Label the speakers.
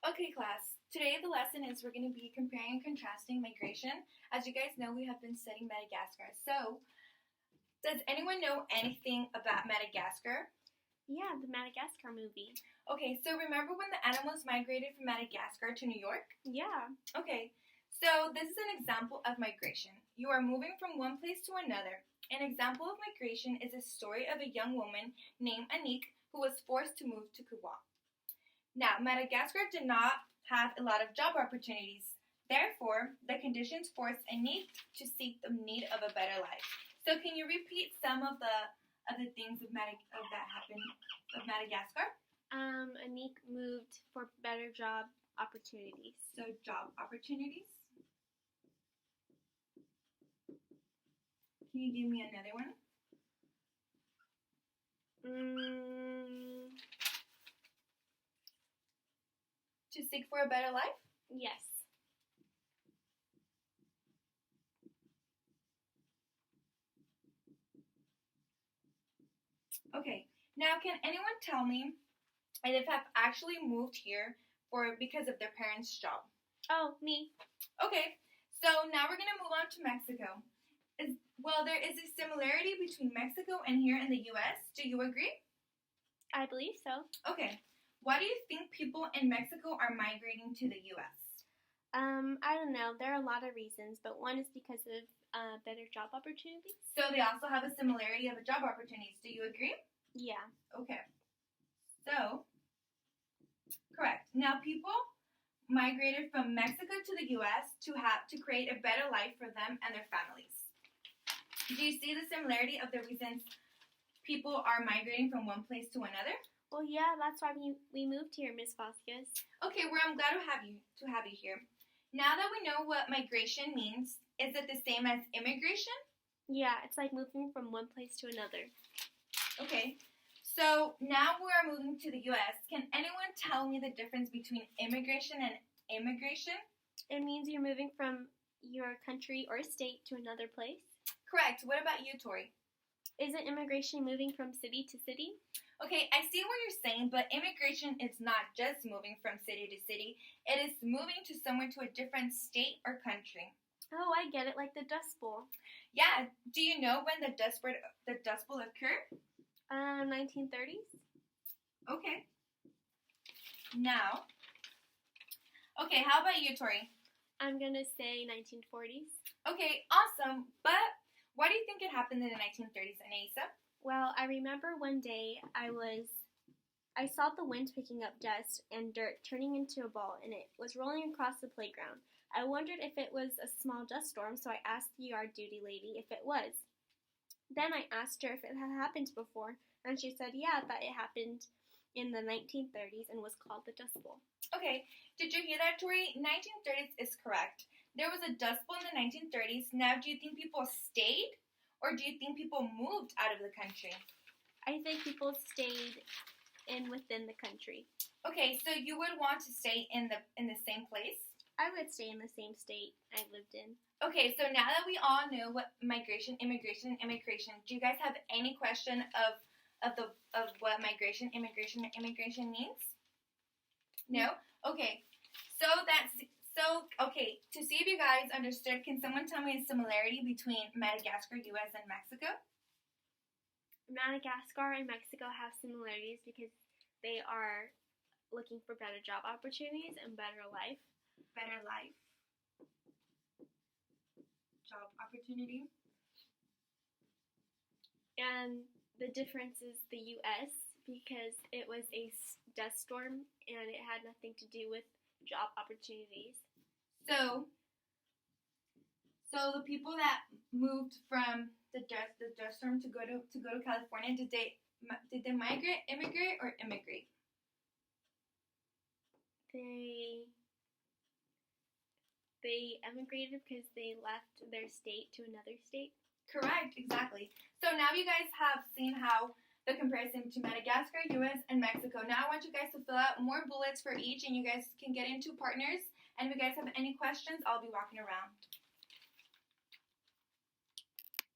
Speaker 1: Okay, class. Today the lesson is we're going to be comparing and contrasting migration. As you guys know, we have been studying Madagascar. So, does anyone know anything about Madagascar?
Speaker 2: Yeah, the Madagascar movie.
Speaker 1: Okay, so remember when the animals migrated from Madagascar to New York?
Speaker 2: Yeah.
Speaker 1: Okay, so this is an example of migration. You are moving from one place to another. An example of migration is a story of a young woman named Anique who was forced to move to Cuba. Now, Madagascar did not have a lot of job opportunities. Therefore, the conditions forced Anique to seek the need of a better life. So, can you repeat some of the things that happened of Madagascar?
Speaker 2: Anique moved for better job opportunities.
Speaker 1: So, job opportunities. Can you give me another one? To seek for a better life?
Speaker 2: Yes.
Speaker 1: Okay. Now, can anyone tell me if have actually moved here because of their parents' job?
Speaker 2: Oh, me.
Speaker 1: Okay. So now we're gonna move on to Mexico. There is a similarity between Mexico and here in the U.S. Do you agree?
Speaker 2: I believe so.
Speaker 1: Okay. Why do you think people in Mexico are migrating to the U.S.?
Speaker 2: I don't know. There are a lot of reasons, but one is because of better job opportunities.
Speaker 1: So they also have a similarity of job opportunities. Do you agree?
Speaker 2: Yeah.
Speaker 1: Okay. So, correct. Now people migrated from Mexico to the U.S. to create a better life for them and their families. Do you see the similarity of the reasons people are migrating from one place to another?
Speaker 2: Well, yeah, that's why we moved here, Miss Vasquez.
Speaker 1: Okay, well, I'm glad to have you here. Now that we know what migration means, is it the same as immigration?
Speaker 2: Yeah, it's like moving from one place to another.
Speaker 1: Okay, so now we are moving to the U.S. Can anyone tell me the difference between immigration and immigration?
Speaker 2: It means you're moving from your country or state to another place.
Speaker 1: Correct. What about you, Tori?
Speaker 2: Isn't immigration moving from city to city?
Speaker 1: Okay, I see what you're saying, but immigration is not just moving from city to city. It is moving to somewhere to a different state or country.
Speaker 2: Oh, I get it, like the Dust Bowl.
Speaker 1: Yeah. Do you know when the Dust Bowl occurred?
Speaker 2: 1930s.
Speaker 1: Okay. Now. Okay, how about you, Tori?
Speaker 2: I'm gonna say 1940s.
Speaker 1: Okay, awesome. But why do you think it happened in the 1930s, Anaisa?
Speaker 2: Well, I remember one day I saw the wind picking up dust and dirt turning into a ball, and it was rolling across the playground. I wondered if it was a small dust storm, so I asked the yard duty lady if it was. Then I asked her if it had happened before, and she said, yeah, that it happened in the 1930s and was called the Dust Bowl.
Speaker 1: Okay, did you hear that, Tori? 1930s is correct. There was a Dust Bowl in the 1930s. Now, do you think people stayed, or do you think people moved out of the country?
Speaker 2: I think people stayed within the country.
Speaker 1: Okay, so you would want to stay in the same place?
Speaker 2: I would stay in the same state I lived in.
Speaker 1: Okay, so now that we all know what migration, immigration, do you guys have any question of what migration, immigration means? No? Okay. Okay, to see if you guys understood, can someone tell me a similarity between Madagascar, US, and Mexico?
Speaker 2: Madagascar and Mexico have similarities because they are looking for better job opportunities and better life.
Speaker 1: Better life. Job opportunity.
Speaker 2: And the difference is the U.S. because it was a dust storm and it had nothing to do with job opportunities.
Speaker 1: So the people that moved from the dust storm to go to California, did they migrate, immigrate, or immigrate?
Speaker 2: They emigrated because they left their state to another state.
Speaker 1: Correct, exactly. So now you guys have seen how the comparison between Madagascar, US, and Mexico. Now I want you guys to fill out more bullets for each, and you guys can get into partners. And if you guys have any questions, I'll be walking around.